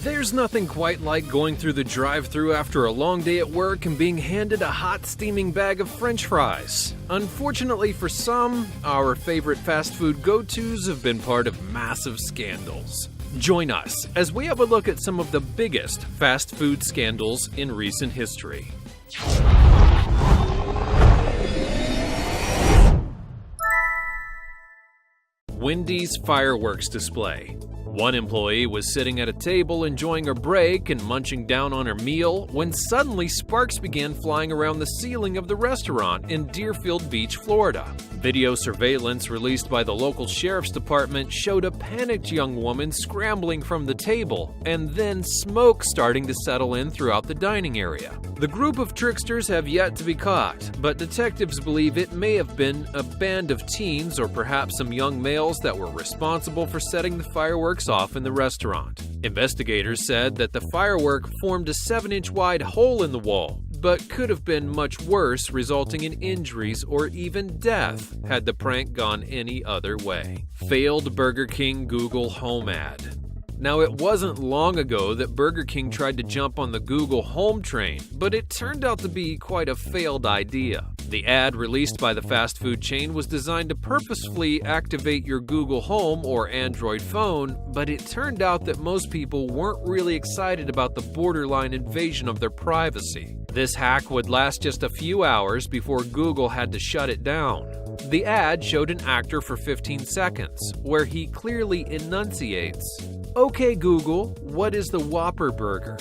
There's nothing quite like going through the drive-thru after a long day at work and being handed a hot steaming bag of French fries. Unfortunately for some, our favorite fast food go-tos have been part of massive scandals. Join us as we have a look at some of the biggest fast food scandals in recent history. Wendy's fireworks display. One employee was sitting at a table enjoying her break and munching down on her meal when suddenly sparks began flying around the ceiling of the restaurant in Deerfield Beach, Florida. Video surveillance released by the local sheriff's department showed a panicked young woman scrambling from the table and then smoke starting to settle in throughout the dining area. The group of tricksters have yet to be caught, but detectives believe it may have been a band of teens or perhaps some young males that were responsible for setting the fireworks off in the restaurant. Investigators said that the firework formed a 7-inch wide hole in the wall, but could have been much worse, resulting in injuries or even death had the prank gone any other way. Failed Burger King Google Home ad. Now, it wasn't long ago that Burger King tried to jump on the Google Home train, but it turned out to be quite a failed idea. The ad released by the fast food chain was designed to purposefully activate your Google Home or Android phone, but it turned out that most people weren't really excited about the borderline invasion of their privacy. This hack would last just a few hours before Google had to shut it down. The ad showed an actor for 15 seconds, where he clearly enunciates, "Okay, Google, what is the Whopper burger?"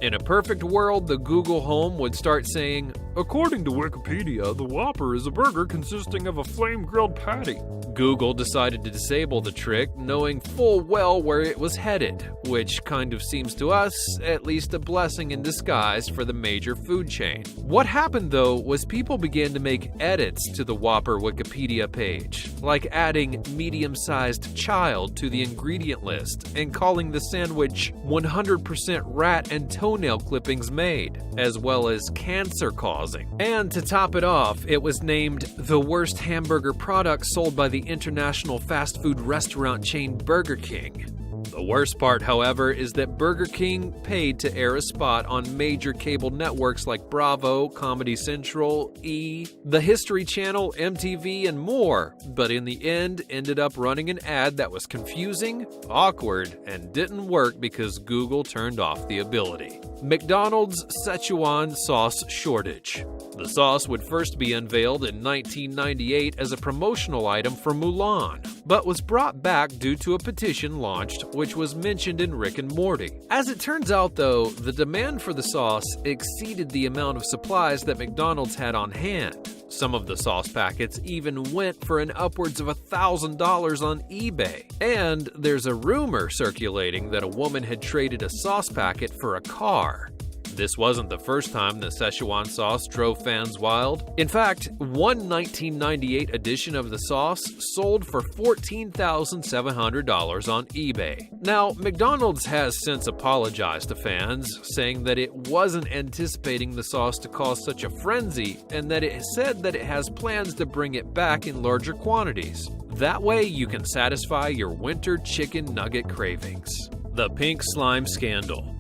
In a perfect world, the Google Home would start saying, "According to Wikipedia, the Whopper is a burger consisting of a flame-grilled patty." Google decided to disable the trick, knowing full well where it was headed, which kind of seems to us at least a blessing in disguise for the major food chain. What happened though was people began to make edits to the Whopper Wikipedia page, like adding medium-sized child to the ingredient list and calling the sandwich 100% rat and toenail clippings made, as well as cancer-causing. And to top it off, it was named the worst hamburger product sold by the international fast food restaurant chain Burger King. The worst part, however, is that Burger King paid to air a spot on major cable networks like Bravo, Comedy Central, E!, the History Channel, MTV, and more, but in the end ended up running an ad that was confusing, awkward, and didn't work because Google turned off the ability. McDonald's Szechuan sauce shortage. The sauce would first be unveiled in 1998 as a promotional item for Mulan, but was brought back due to a petition launched, which was mentioned in Rick and Morty. As it turns out, though, the demand for the sauce exceeded the amount of supplies that McDonald's had on hand. Some of the sauce packets even went for an upwards of $1,000 on eBay. And there's a rumor circulating that a woman had traded a sauce packet for a car. This wasn't the first time the Szechuan sauce drove fans wild. In fact, one 1998 edition of the sauce sold for $14,700 on eBay. Now, McDonald's has since apologized to fans, saying that it wasn't anticipating the sauce to cause such a frenzy, and that it said that it has plans to bring it back in larger quantities. That way, you can satisfy your winter chicken nugget cravings. The pink slime scandal.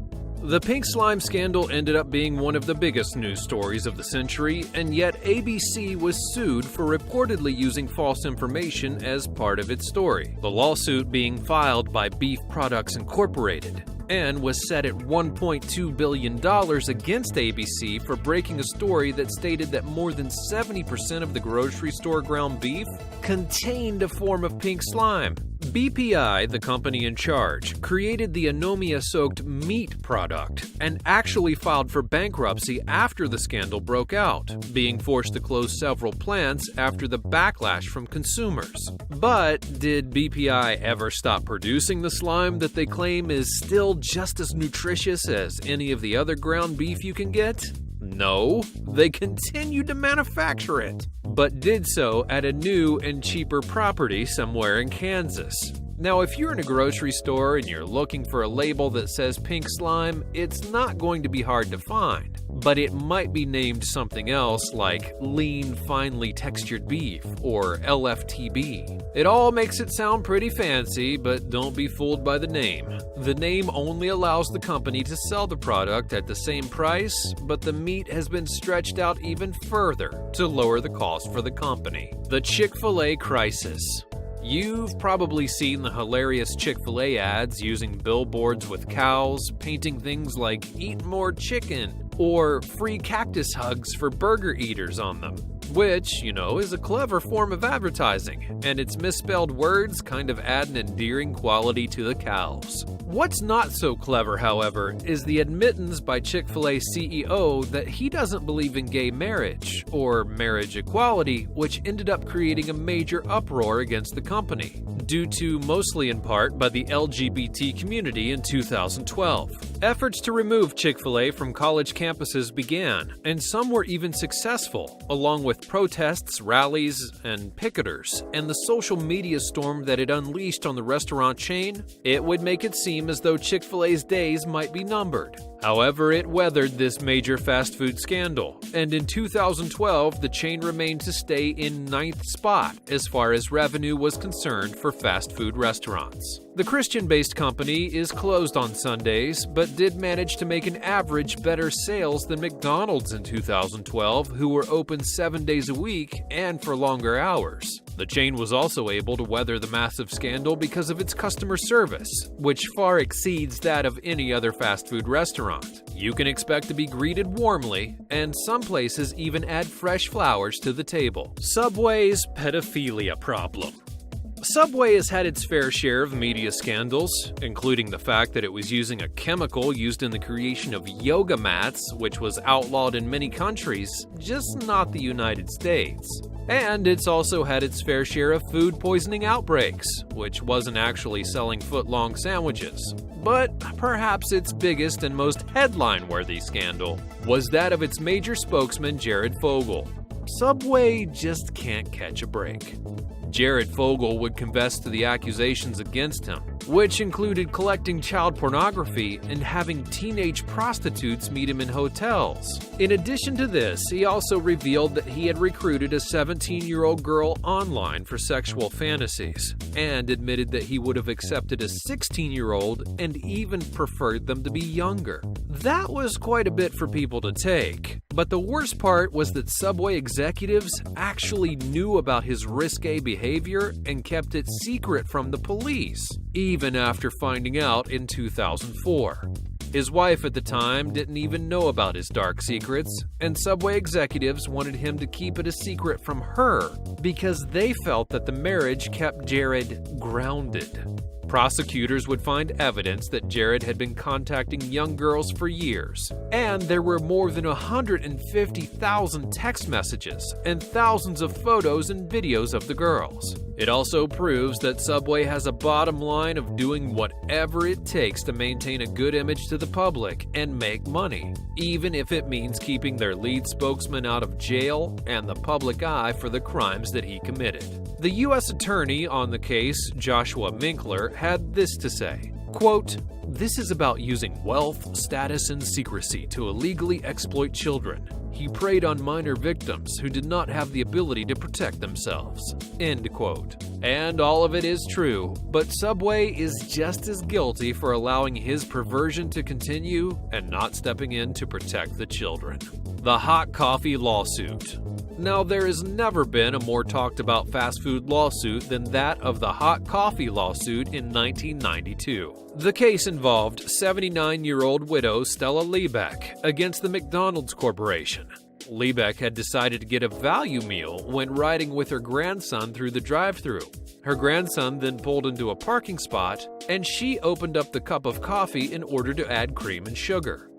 The pink slime scandal ended up being one of the biggest news stories of the century, and yet ABC was sued for reportedly using false information as part of its story. The lawsuit being filed by Beef Products Incorporated and was set at $1.2 billion against ABC for breaking a story that stated that more than 70% of the grocery store ground beef contained a form of pink slime. BPI, the company in charge, created the anomia-soaked meat product and actually filed for bankruptcy after the scandal broke out, being forced to close several plants after the backlash from consumers. But did BPI ever stop producing the slime that they claim is still just as nutritious as any of the other ground beef you can get? No, they continued to manufacture it, but did so at a new and cheaper property somewhere in Kansas. Now, if you're in a grocery store and you're looking for a label that says pink slime, it's not going to be hard to find. But it might be named something else like lean, finely textured beef or LFTB. It all makes it sound pretty fancy, but don't be fooled by the name. The name only allows the company to sell the product at the same price, but the meat has been stretched out even further to lower the cost for the company. The Chick-fil-A crisis. You've probably seen the hilarious Chick-fil-A ads using billboards with cows, painting things like "Eat more chicken" or "free cactus hugs for burger eaters" on them. Which, is a clever form of advertising, and its misspelled words kind of add an endearing quality to the cows. What's not so clever, however, is the admittance by Chick-fil-A CEO that he doesn't believe in gay marriage, or marriage equality, which ended up creating a major uproar against the company, due to mostly in part by the LGBT community in 2012. Efforts to remove Chick-fil-A from college campuses began, and some were even successful, along with protests, rallies, and picketers, and the social media storm that it unleashed on the restaurant chain. It would make it seem as though Chick-fil-A's days might be numbered. However, it weathered this major fast food scandal, and in 2012, the chain remained to stay in 9th spot as far as revenue was concerned for fast food restaurants. The Christian-based company is closed on Sundays, but did manage to make an average better sales than McDonald's in 2012, who were open 7 days a week and for longer hours. The chain was also able to weather the massive scandal because of its customer service, which far exceeds that of any other fast food restaurant. You can expect to be greeted warmly, and some places even add fresh flowers to the table. Subway's pedophilia problem. Subway has had its fair share of media scandals, including the fact that it was using a chemical used in the creation of yoga mats, which was outlawed in many countries, just not the United States. And it's also had its fair share of food poisoning outbreaks, which wasn't actually selling foot-long sandwiches. But perhaps its biggest and most headline-worthy scandal was that of its major spokesman, Jared Fogle. Subway just can't catch a break. Jared Fogle would confess to the accusations against him, which included collecting child pornography and having teenage prostitutes meet him in hotels. In addition to this, he also revealed that he had recruited a 17-year-old girl online for sexual fantasies, and admitted that he would have accepted a 16-year-old and even preferred them to be younger. That was quite a bit for people to take, but the worst part was that Subway executives actually knew about his risque behavior and kept it secret from the police, even after finding out in 2004. His wife at the time didn't even know about his dark secrets, and Subway executives wanted him to keep it a secret from her because they felt that the marriage kept Jared grounded. Prosecutors would find evidence that Jared had been contacting young girls for years, and there were more than 150,000 text messages and thousands of photos and videos of the girls. It also proves that Subway has a bottom line of doing whatever it takes to maintain a good image to the public and make money, even if it means keeping their lead spokesman out of jail and the public eye for the crimes that he committed. The U.S. attorney on the case, Joshua Minkler, had this to say, quote, "This is about using wealth, status, and secrecy to illegally exploit children. He preyed on minor victims who did not have the ability to protect themselves." End quote. And all of it is true, but Subway is just as guilty for allowing his perversion to continue and not stepping in to protect the children. The hot coffee lawsuit. Now, there has never been a more talked about fast food lawsuit than that of the hot coffee lawsuit in 1992. The case involved 79-year-old widow Stella Liebeck against the McDonald's Corporation. Liebeck had decided to get a value meal when riding with her grandson through the drive-thru. Her grandson then pulled into a parking spot, and she opened up the cup of coffee in order to add cream and sugar.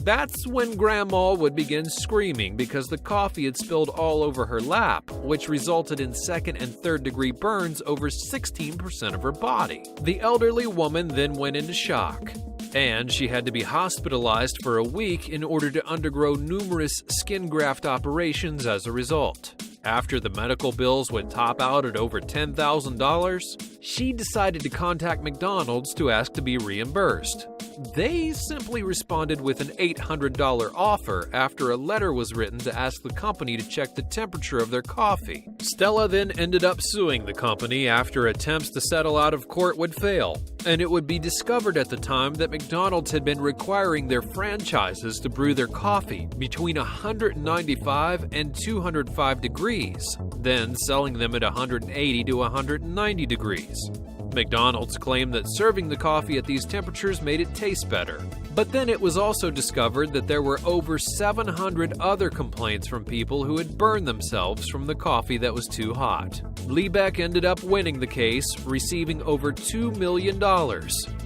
That's when Grandma would begin screaming because the coffee had spilled all over her lap, which resulted in second and third degree burns over 16% of her body. The elderly woman then went into shock, and she had to be hospitalized for a week in order to undergo numerous skin graft operations as a result. After the medical bills would top out at over $10,000, she decided to contact McDonald's to ask to be reimbursed. They simply responded with an $800 offer after a letter was written to ask the company to check the temperature of their coffee. Stella then ended up suing the company after attempts to settle out of court would fail, and it would be discovered at the time that McDonald's had been requiring their franchises to brew their coffee between 195 and 205 degrees, then selling them at 180 to 190 degrees. McDonald's claimed that serving the coffee at these temperatures made it taste better. But then it was also discovered that there were over 700 other complaints from people who had burned themselves from the coffee that was too hot. Liebeck ended up winning the case, receiving over $2 million,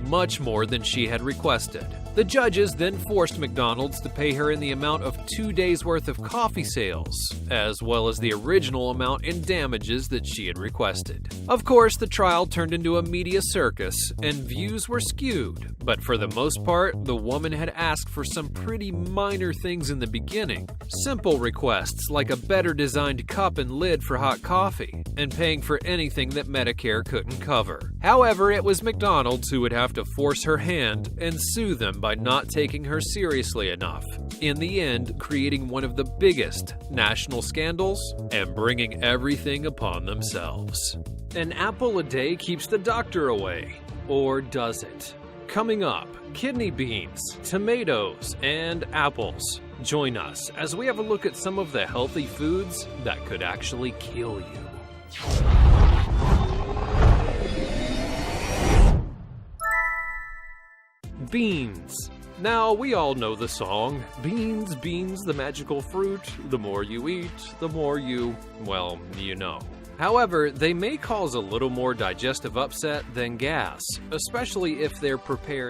much more than she had requested. The judges then forced McDonald's to pay her in the amount of 2 days' worth of coffee sales, as well as the original amount in damages that she had requested. Of course, the trial turned into a media circus, and views were skewed, but for the most part, the woman had asked for some pretty minor things in the beginning. Simple requests like a better designed cup and lid for hot coffee, and paying for anything that Medicare couldn't cover. However, it was McDonald's who would have to force her hand and sue them by not taking her seriously enough, in the end creating one of the biggest national scandals and bringing everything upon themselves. An apple a day keeps the doctor away, or does it? Coming up, kidney beans, tomatoes, and apples. Join us as we have a look at some of the healthy foods that could actually kill you. Beans. Now, we all know the song, beans, beans, the magical fruit. The more you eat, the more you, well, you know. However, they may cause a little more digestive upset than gas, especially if they're prepared